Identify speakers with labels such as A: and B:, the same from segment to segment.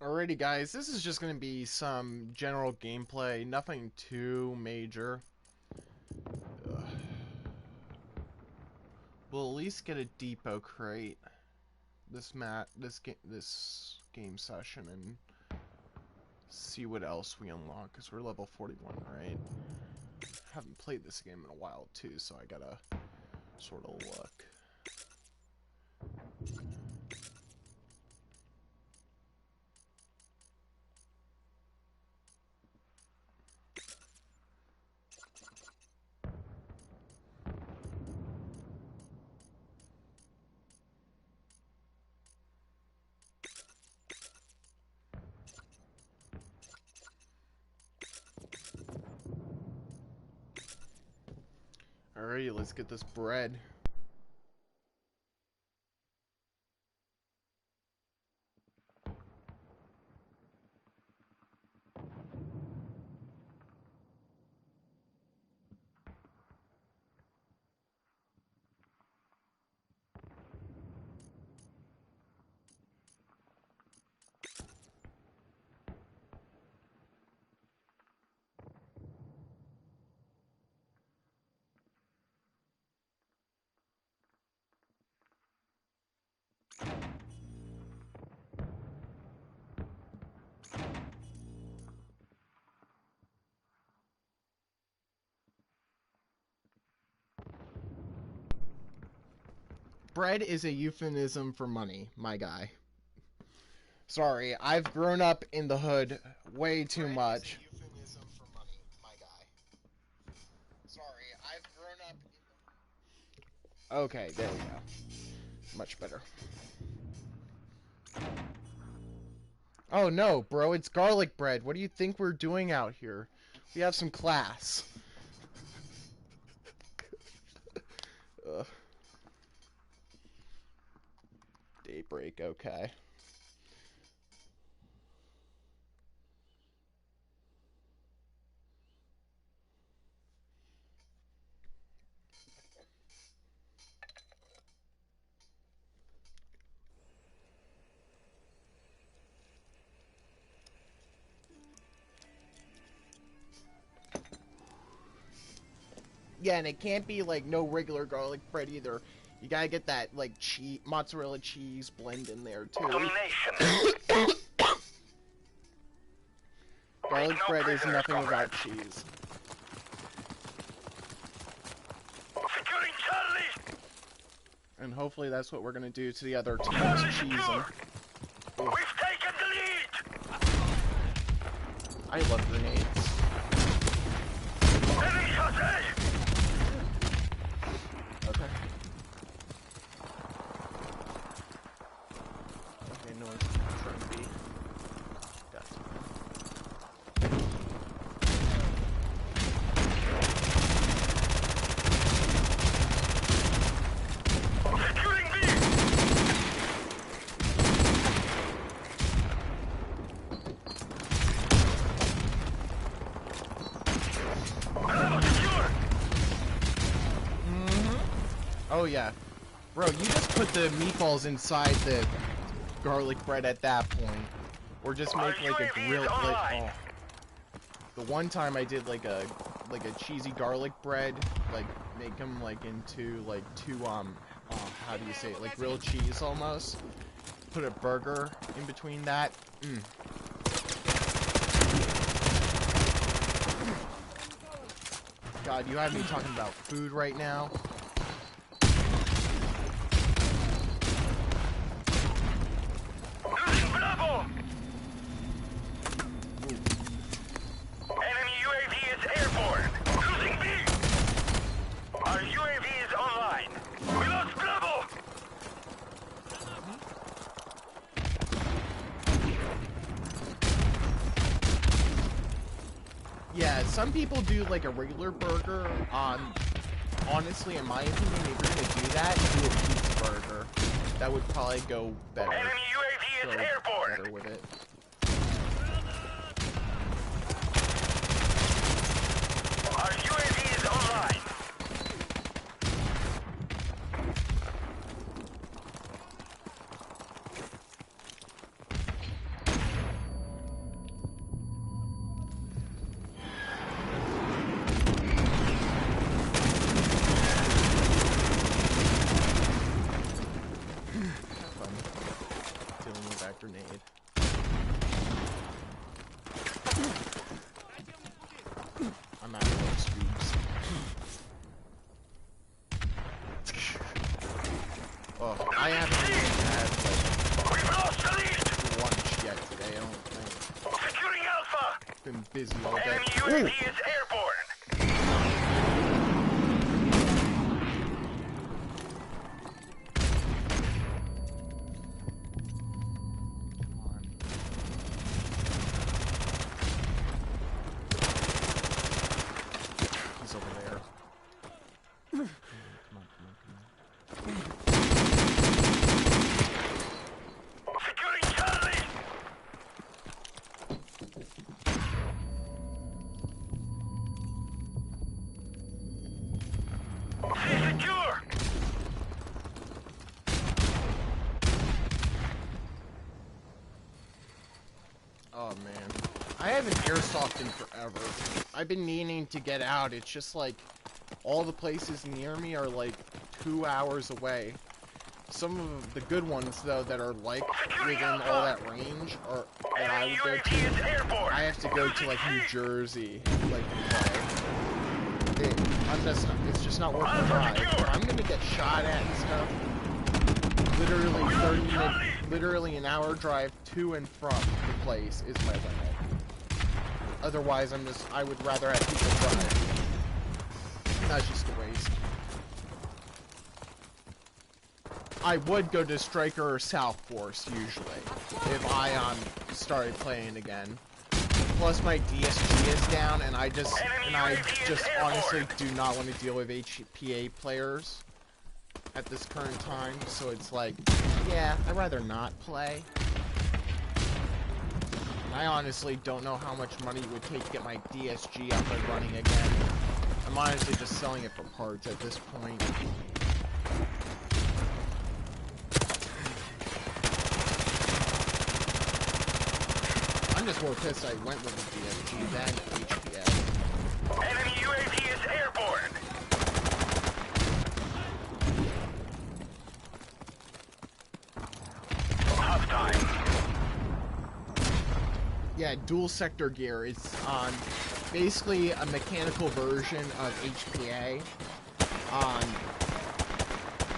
A: Alrighty guys, this is just going to be some general gameplay, nothing too major. Ugh. We'll at least get a depot crate this game session and see what else we unlock, because we're level 41, right? Haven't played this game in a while too, so I gotta sort of look. Alright, let's get this bread. Bread is a euphemism for money, my guy. Sorry, I've grown up in the hood way too much. Okay, there we go. Much better. Oh no, bro, it's garlic bread. What do you think we're doing out here? We have some class. Ugh. Daybreak, okay. Yeah, and it can't be like no regular garlic bread either. You gotta get that like cheese, mozzarella cheese blend in there too.
B: Domination.
A: Garlic bread is nothing without cheese.
B: Securing Charlie.
A: And hopefully that's what we're gonna do to the other team's
B: Charlie
A: cheese.
B: secure. We've taken the lead.
A: I love grenades.
B: Enemy shot.
A: Okay. Okay, no one's trying to be. Got to.
B: Securing B. Bravo secure.
A: Oh yeah. Bro, you just put the meatballs inside the garlic bread at that point. Or just make like a grill like The one time I did like a cheesy garlic bread, like make them like into like two how do you say it? Like grilled cheese almost. Put a burger in between that. God, you have me talking about food right now.
B: Losing Bravo. Enemy UAV is airborne. Losing B. Our UAV is online. We lost Bravo.
A: Yeah, some people do like a regular burger. Honestly, in my opinion, if you're gonna do that, do a pizza burger. That would probably go better.
B: Enemy UAV is
A: Go
B: airborne.
A: better with it.
B: Our UAV is online.
A: Oh, I haven't even had
B: We've lost the lead.
A: like lunch yet today. I don't think.
B: Securing Alpha.
A: Been busy all day.
B: Enemy UAV is airborne.
A: He's over there. Come on, come on, come on.
B: Securing Charlie. Stay secure.
A: Oh man, I haven't airsofted in forever. I've been meaning to get out. It's just like all the places near me are like 2 hours away. Some of the good ones though that are like within all that range are that I would go
B: UAV
A: to.
B: is airborne.
A: I have to go to like New Jersey, like to play. It's just not worth the drive. I'm gonna get shot at and stuff. Literally 30 minutes, literally an hour drive to and from the place is my limit. Otherwise, I would rather have people drive. That's just a waste. I would go to Striker or South Force usually if I started playing again. Plus my DSG is down, and I just honestly do not want to deal with HPA players at this current time. So it's like, yeah, I'd rather not play. I honestly don't know how much money it would take to get my DSG up and running again. I'm honestly just selling it for parts at this point. I'm just more pissed I went with the DSG than HPA.
B: Enemy UAV is airborne. Half time.
A: Yeah, dual sector gear. It's basically a mechanical version of HPA.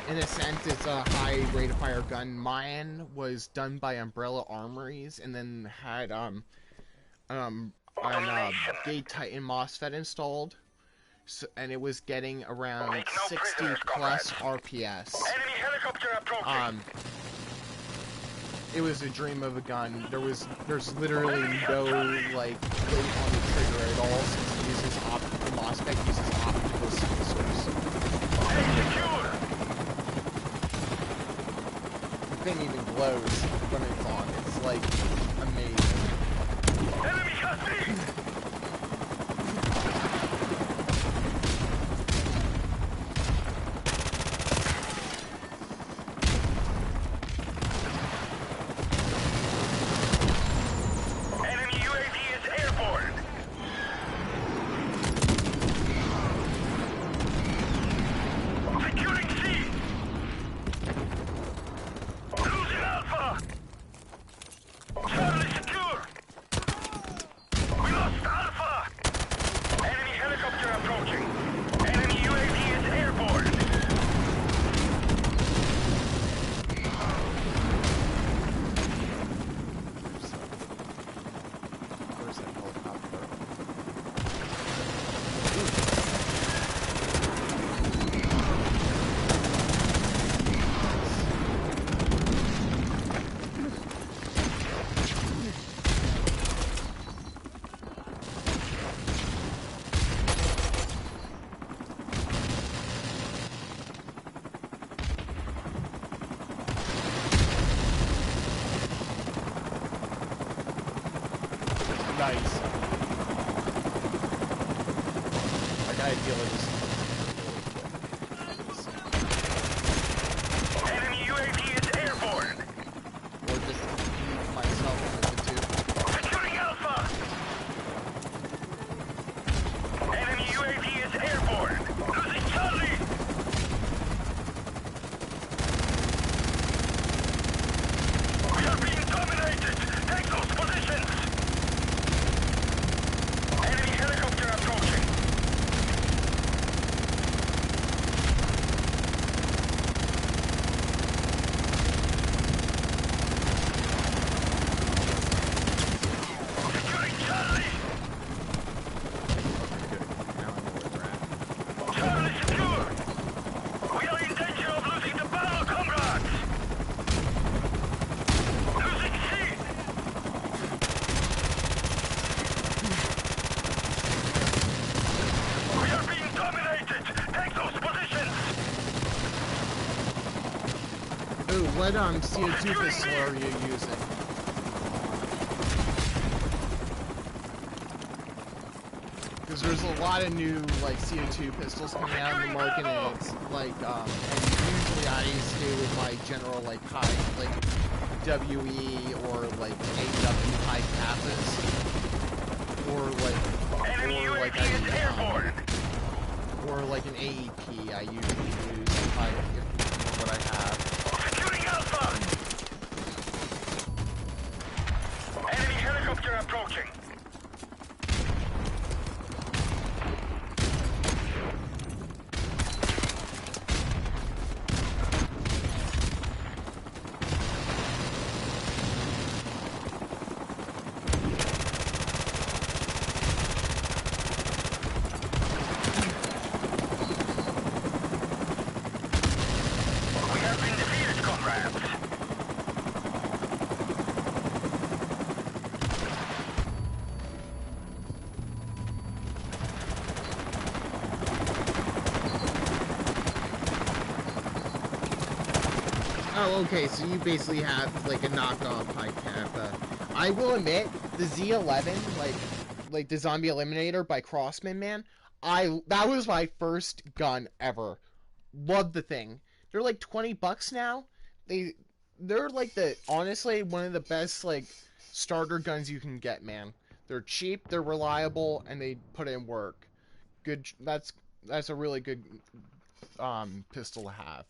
A: In a sense, it's a high rate of fire gun. Mine was done by Umbrella Armories, and then had Gate Titan MOSFET installed, so, and it was getting around 60 plus RPS.
B: Enemy helicopter approaching.
A: It was a dream of a gun. There's literally no like weight on the trigger at all, since it uses the MOSFET uses optical sensors. The thing even glows when it's on. It's like amazing.
B: Enemy has me. Enemy UAV is airborne. Securing C. Losing Alpha. Charlie secure. We lost Alpha. Enemy helicopter approaching. Enemy UAV is airborne.
A: Where's that helicopter? Nice. I gotta deal with this.
B: Enemy UAV is airborne.
A: Or just leave myself with the two.
B: Securing Alpha. Enemy UAV is airborne. Losing Charlie. We are being dominated. Take those positions. Enemy helicopter approaching.
A: Ooh, what CO2 pistol are you using? Because there's a lot of new like CO2 pistols coming out in the market, and it's like and usually I stay with my general like high like WE or like AW high kappas, or like an AEP. I usually use if what I have.
B: Securing Alpha! Enemy helicopter approaching.
A: Oh, okay, so you basically have like a knockoff high kappa. I will admit, the Z11, like the Zombie Eliminator by Crossman, man, that was my first gun ever. Love the thing. They're like $20 now. They're like honestly one of the best like starter guns you can get, man. They're cheap, they're reliable, and they put in work. Good. That's a really good pistol to have.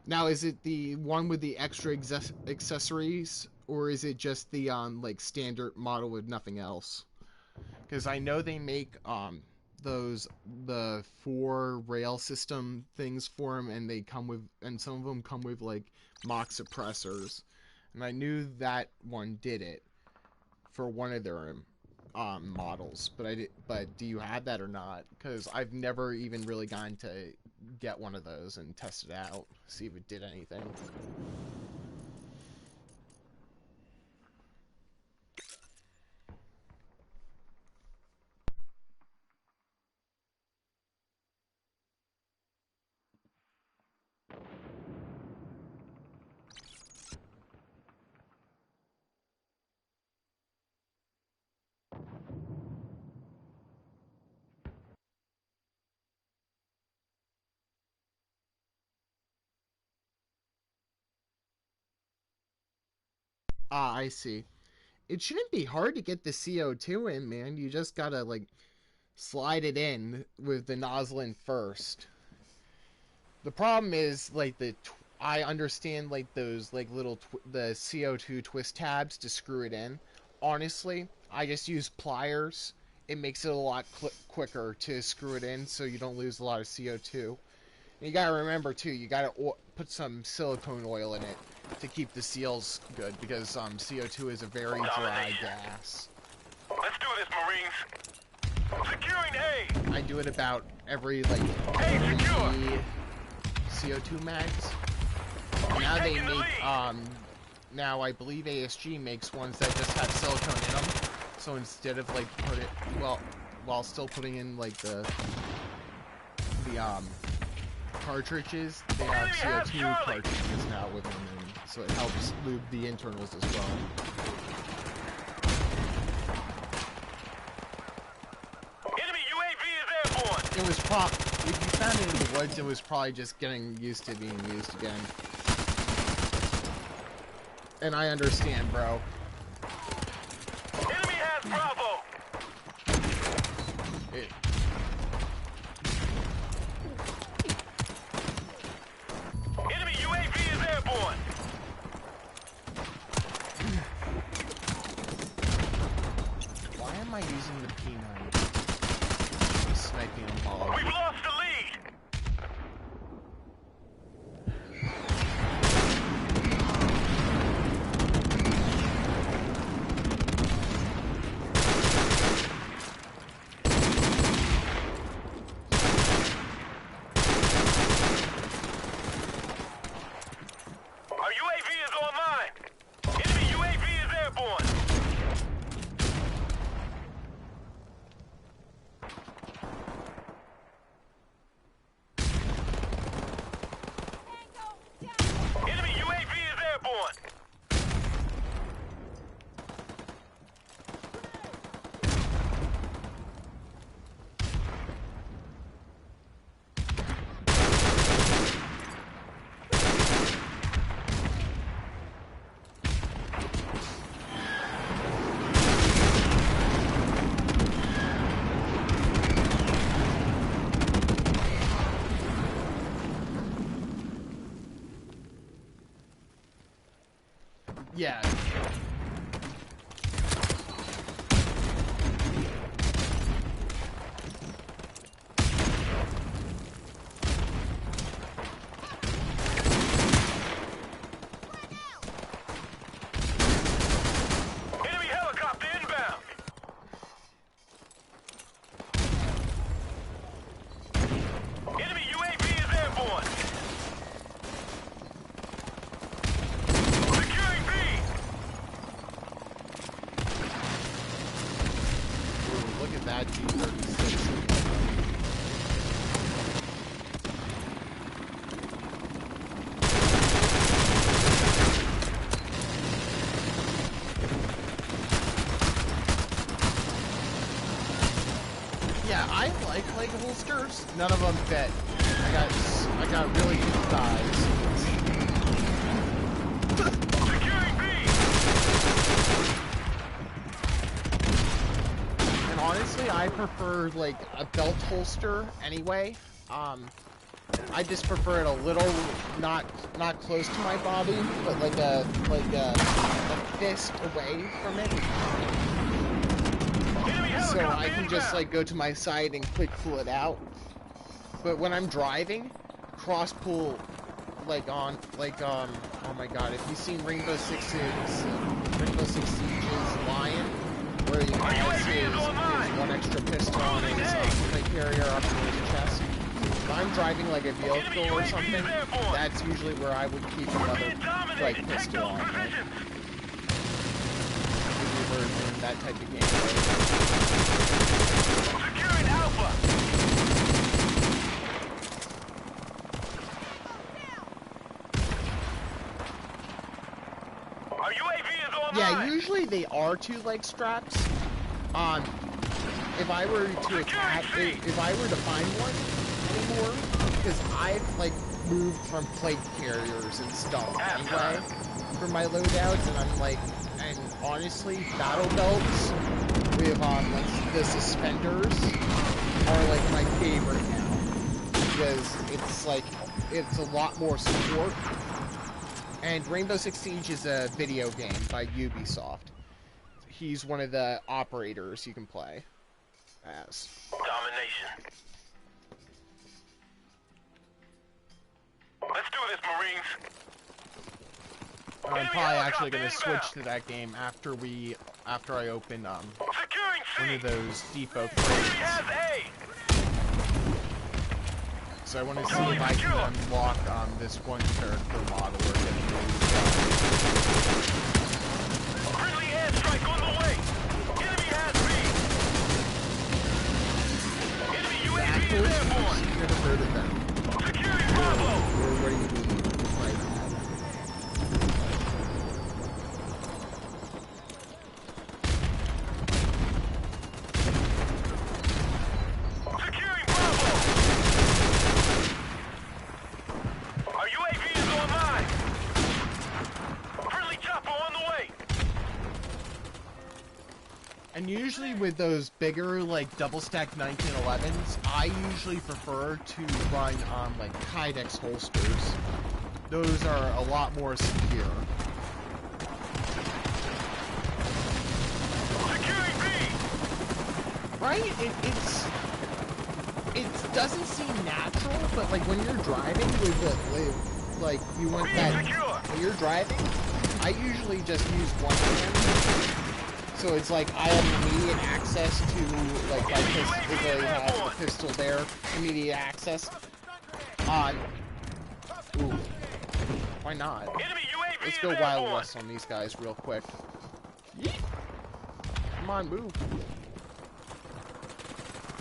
A: Now, is it the one with the extra accessories, or is it just the like standard model with nothing else? Because I know they make the 4 rail system things for them, and they come with, and some of them come with like mock suppressors, and I knew that one did it for one of their models, but do you have that or not? Because I've never even really gotten to get one of those and test it out, see if it did anything. Ah, I see. It shouldn't be hard to get the CO2 in, man. You just gotta, like, slide it in with the nozzle in first. The problem is, like, I understand, like, those, like, little, the CO2 twist tabs to screw it in. Honestly, I just use pliers. It makes it a lot quicker to screw it in so you don't lose a lot of CO2. And you gotta remember, too, you gotta put some silicone oil in it to keep the seals good, because CO2 is a very dry gas.
B: Let's do this, Marines. Securing A.
A: I do it about every like CO2 mags. Now they make now I believe ASG makes ones that just have silicone in them. So instead of like while still putting in like the cartridges, they have CO2 cartridges now with them, and so it helps lube the internals as well.
B: Enemy UAV is airborne.
A: It was if you found it in the woods, it was probably just getting used to being used again. And I understand, bro.
B: Enemy has Bravo. Enemy UAV is airborne.
A: Why am I using the P90? Sniping on ball.
B: We've lost the lead.
A: Yeah.
B: Enemy helicopter inbound. Enemy UAV is airborne. Securing B.
A: Ooh, look at that G36. Yeah, I like holsters. None of them fit. I got really good thighs.
B: Securing B.
A: And honestly, I prefer like a belt holster anyway. I just prefer it a little not close to my body, but like a fist away from it. So I can just like go to my side and quick pull it out. But when I'm driving, cross pull oh my god, if you've seen Rainbow Six Siege's Lion, where he has his one extra pistol on his plate carrier up to his chest. If I'm driving like a vehicle or something, that's usually where I would keep another like pistol on. Right? If we're doing that type of game.
B: Securing Alpha. Our UAV is online.
A: Yeah, usually they are 2 leg straps. If I were to find one anymore, because I've like moved from plate carriers and stuff anyway for my loadouts, and I'm like, and honestly, battle belts with like the suspenders are like my favorite now, because it's a lot more support. And Rainbow Six Siege is a video game by Ubisoft. He's one of the operators you can play as.
B: Domination. Let's do this, Marines.
A: I'm probably actually going to switch to that game after I open
B: Securing C.
A: one of those depot
B: Enemy
A: crates.
B: has A.
A: So I want to see if I can unlock this one character model or get
B: Friendly airstrike on the way. Enemy has B. Enemy UAV is airborne.
A: Never heard of them.
B: Securing Bravo.
A: Or what do you mean? Like,
B: Securing Bravo. Our UAV is online. Friendly chopper on the way.
A: and usually with those bigger, like, double-stack 1911s, I usually prefer to run like, Kydex holsters. Those are a lot more secure.
B: Securing B.
A: Right? It doesn't seem natural, but, like, when you're driving like, you want that...
B: Secure.
A: When you're driving, I usually just use one hand. So it's like I have immediate access to, like, my pistol, if I have the pistol there, immediate access. Ooh. Why not?
B: Enemy UAV
A: Let's
B: is
A: go Wild
B: airborne.
A: West on these guys real quick. Yeet. Come on, move.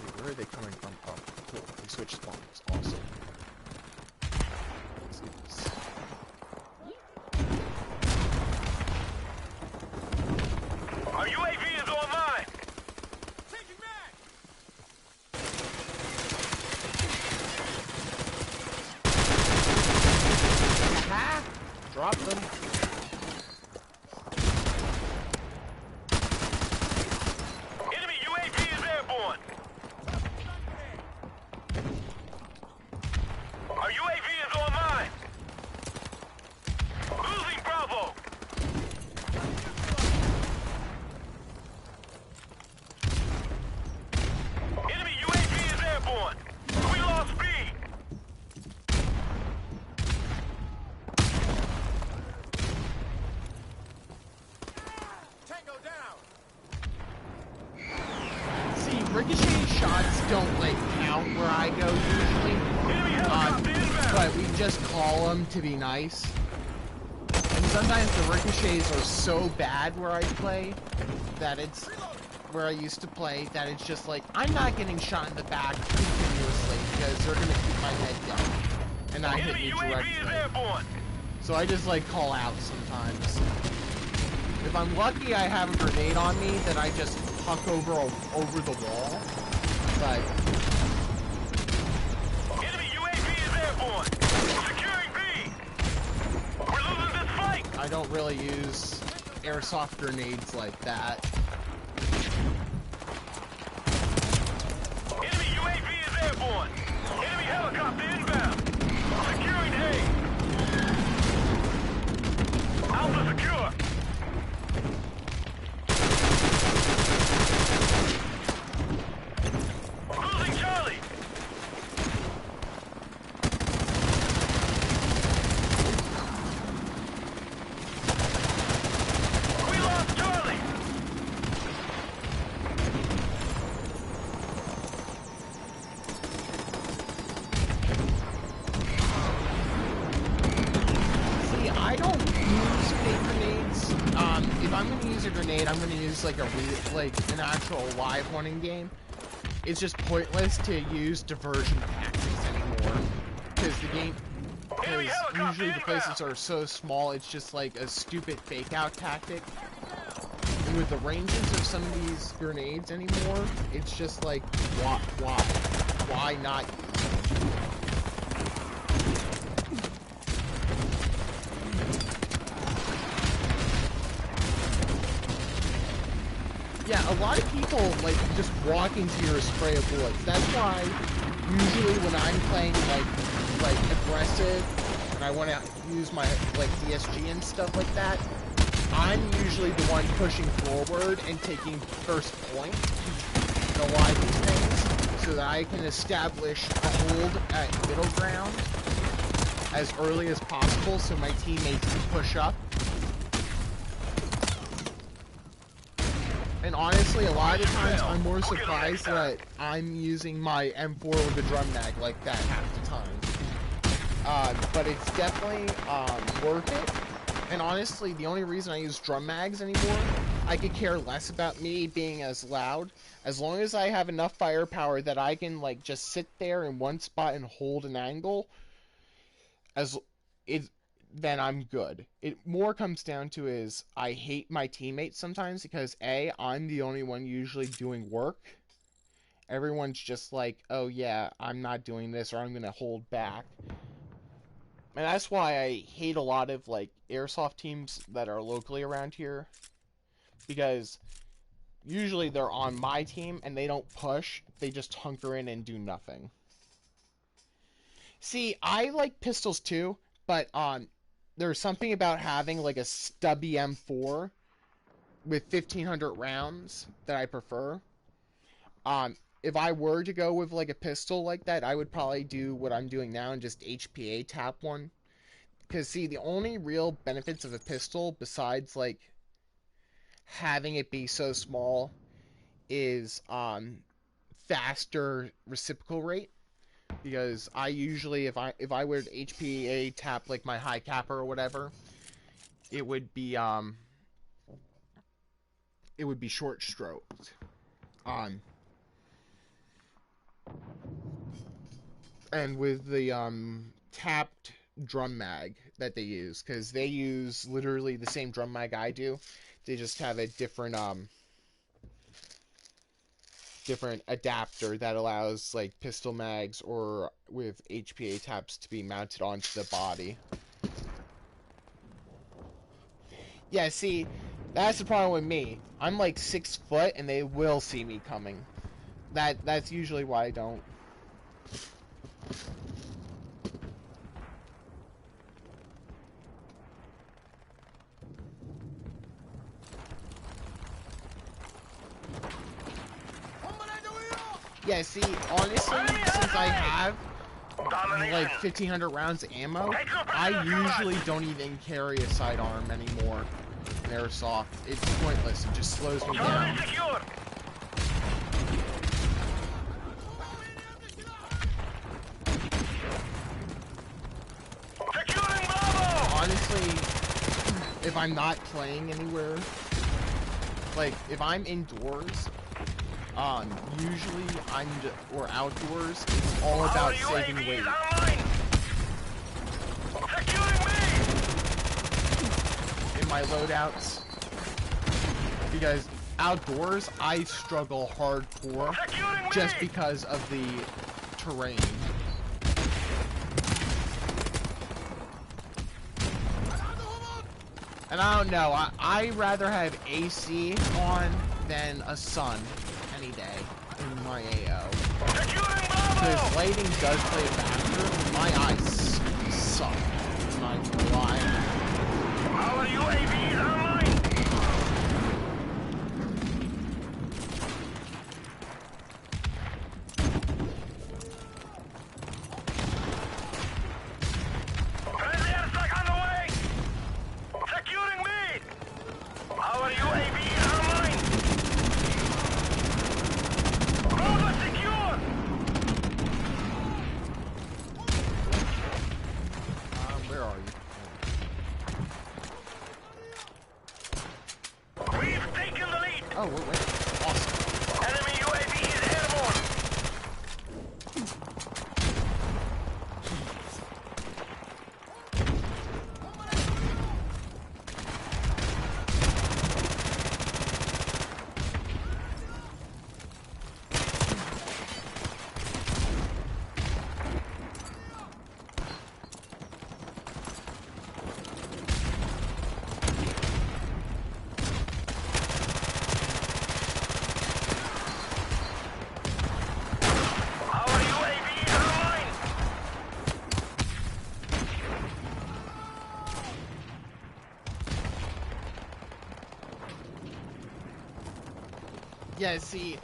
A: Wait, where are they coming from? Oh, cool. They switched spawns. Awesome. Let's do this.
B: Our UAV is online.
C: Taking back.
A: Aha! Drop them.
B: Enemy UAV is airborne. Our UAV is online. Losing Bravo.
A: don't like count where I go usually, but we just call them to be nice. And sometimes the ricochets are so bad where I play that it's where I used to play that it's just like I'm not getting shot in the back continuously because they're gonna keep my head down and not hit me directly. So I just like call out sometimes. If I'm lucky, I have a grenade on me that I just huck over the wall. But
B: Enemy UAV is airborne. Securing B. We're losing this fight.
A: I don't really use airsoft grenades like that.
B: Enemy UAV is airborne. Enemy helicopter inbound. Securing A. Alpha secure. Losing Charlie. We lost Charlie.
A: See, I don't use fake grenades. If I'm gonna use a grenade, I'm gonna use like an actual live one in game. It's just pointless to use diversion tactics anymore because usually the places are so small. It's just like a stupid fake out tactic. And with the ranges of some of these grenades anymore, it's just like why not? Yeah, a lot of people like just walk into your spray of bullets. That's why usually when I'm playing like aggressive and I want to use my like DSG and stuff like that, I'm usually the one pushing forward and taking first point in a lot of these things, so that I can establish a hold at middle ground as early as possible, so my teammates can push up. And honestly, a lot of the times I'm more surprised that I'm using my M4 with a drum mag like that half the time. But it's definitely worth it. And honestly, the only reason I use drum mags anymore, I could care less about me being as loud. As long as I have enough firepower that I can like just sit there in one spot and hold an angle, then I'm good. It more comes down to is I hate my teammates sometimes because A, I'm the only one usually doing work. Everyone's just like, oh yeah, I'm not doing this or I'm gonna hold back. And that's why I hate a lot of like airsoft teams that are locally around here, because usually they're on my team and they don't push, they just hunker in and do nothing. See, I like pistols too, but there's something about having like a stubby M4 with 1,500 rounds that I prefer. If I were to go with like a pistol like that, I would probably do what I'm doing now and just HPA tap one. Because see, the only real benefits of a pistol, besides like having it be so small, is faster reciprocal rate. Because I usually, if I were to HPA tap like my high capper or whatever, it would be short stroked. And with the tapped drum mag that they use, because they use literally the same drum mag I do, they just have a different adapter that allows like pistol mags or with HPA taps to be mounted onto the body. Yeah, see, that's the problem with me. I'm like 6 foot and they will see me coming. That's usually why I don't. Yeah, see, honestly, since I have like 1,500 rounds of ammo, I usually don't even carry a sidearm anymore in airsoft. It's pointless, it just slows me down. honestly, if I'm not playing anywhere, like, if I'm indoors, usually or outdoors, it's all about saving weight. In my loadouts, because outdoors, I struggle hardcore just because of the terrain. And I don't know, I rather have AC on than a sun any day in my AO. Because lighting does play a factor. My eyes suck. I'm not gonna lie.
B: Our UAV is online! Friendly airstrike on the way! Securing me! Our UAV is online! Bravo secure!
A: Where are you?
B: We've taken the lead!
A: Oh, wait. Awesome.
B: Enemy UAV is airborne! Our UAV is online!
A: Yeah, see,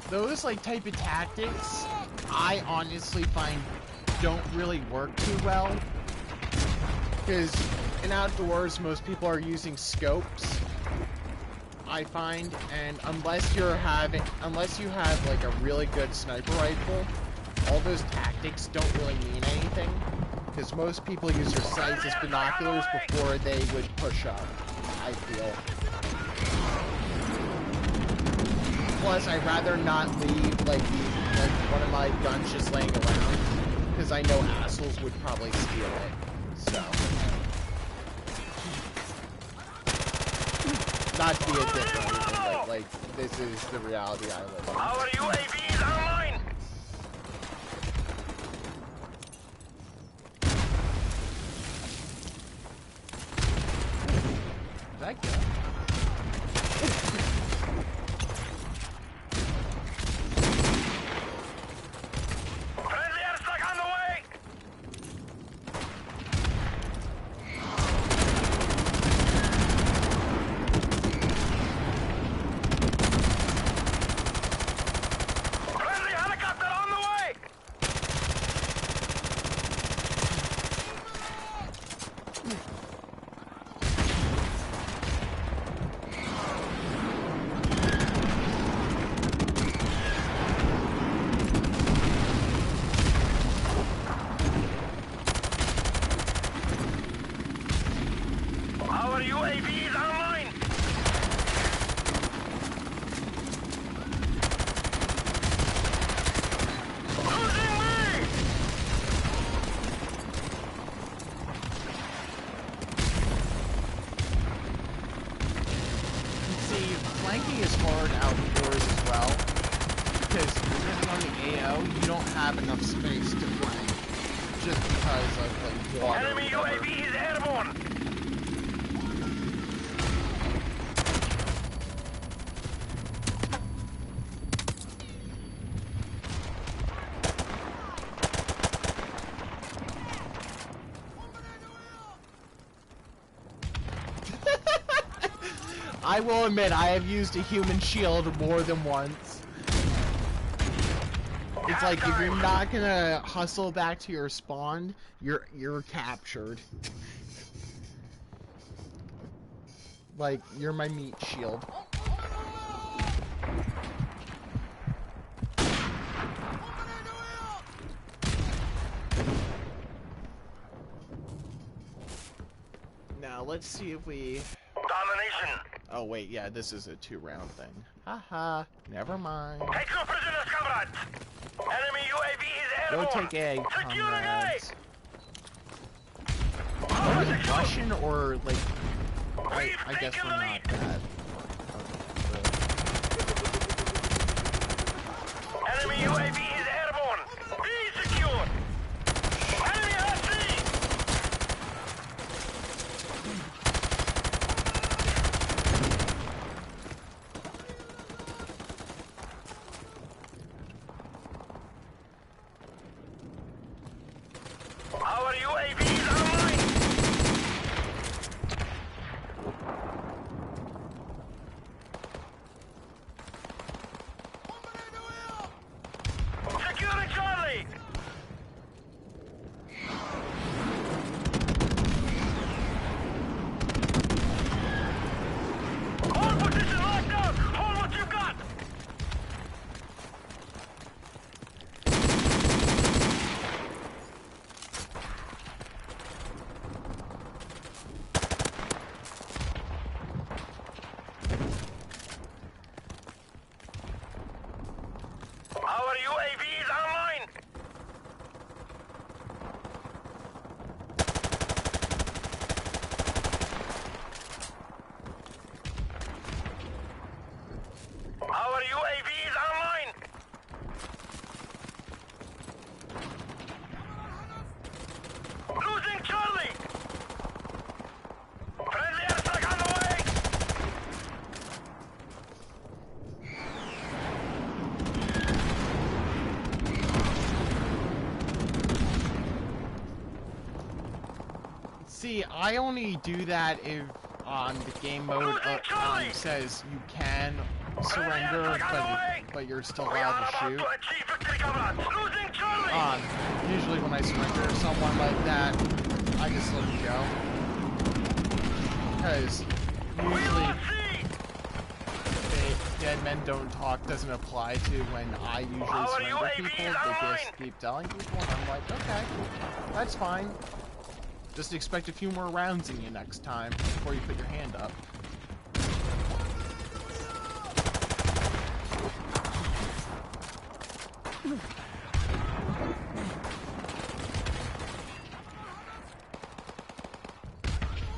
A: those like type of tactics, I honestly find don't really work too well. Because in outdoors, most people are using scopes, I find, and unless you have like a really good sniper rifle, all those tactics don't really mean anything. Because most people use their sights as binoculars before they would push up, I feel. Plus, I'd rather not leave like one of my guns just laying around, because I know assholes would probably steal it. So, not to be a dick or anything, but like this is the reality I live in.
B: Our UAV is online!
A: Did I get?
B: Friendly airstrike on the way! Friendly helicopter on the way! Our UAV is online! Losing me!
A: See, flanking is hard outdoors as well, because depending on the AO, you don't have enough space to flank, just because of like water.
B: Enemy
A: or whatever.
B: UAV is airborne!
A: I will admit, I have used a human shield more than once. It's like if you're not gonna hustle back to your spawn, you're captured. Like, you're my meat shield. now let's see if we...
B: Domination.
A: Oh, wait, yeah, this is a 2-round thing. Haha, never mind.
B: Take no prisoners, comrades. Enemy UAV is
A: Go
B: airborne.
A: take A,
B: Securing
A: comrades.
B: A.
A: Are we Russian or, like...
B: We've
A: I guess
B: taken
A: we're
B: the
A: not
B: lead.
A: that.
B: Enemy UAV is airborne. B secured. Enemy at sea. Our UAV is online. Securing Charlie. Hold position locked down. Hold what you got. Our UAV is online. Our UAV is online. Losing Charlie. Friendly airstrike on the way.
A: See, I only do that if the game mode says you can surrender, but you're still
B: We are
A: allowed
B: about
A: to shoot.
B: to achieve victory, comrades. Losing Charlie.
A: Usually when I surrender someone like that, I just let them go. Because
B: We
A: usually
B: lost C.
A: Dead Men Don't Talk doesn't apply to when I usually
B: Our
A: surrender
B: UAV
A: people.
B: is
A: They
B: online.
A: just keep telling people, and I'm like, okay, that's fine. Just expect a few more rounds in you next time before you put your hand up.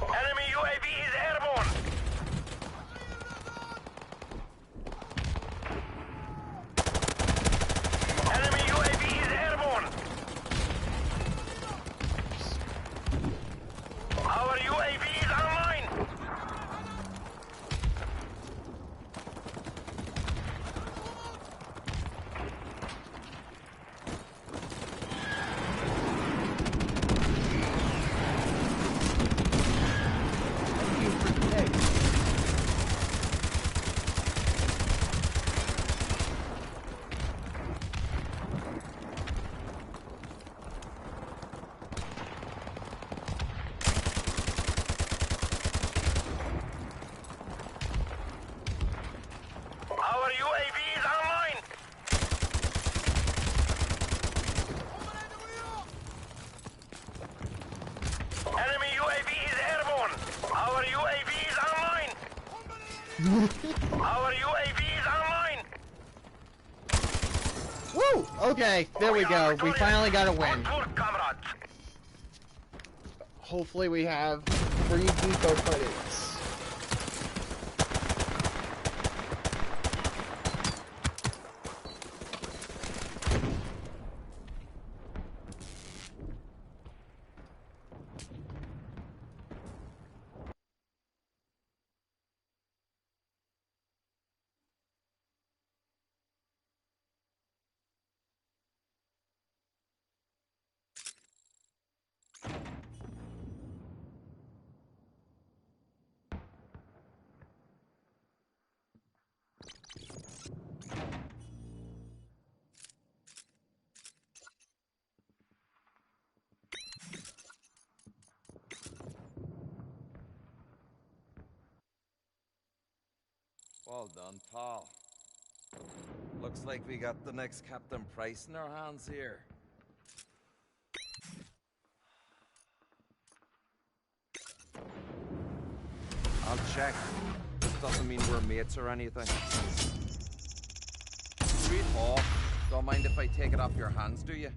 B: Enemy UAV is airborne. Enemy UAV is airborne. Our UAV is online.
A: Thank you for the egg.
B: Our UAV is online. Enemy UAV is airborne. Our UAV is online. Our UAV is online.
A: Woo! Okay, there we go. We finally got a win.
B: Good work, comrades.
A: Hopefully we have 3 depot credits.
D: Well done, pal. Looks like we got the next Captain Price in our hands here. check. Doesn't mean we're mates or anything. Sweet Paul, don't mind if I take it off your hands, do you?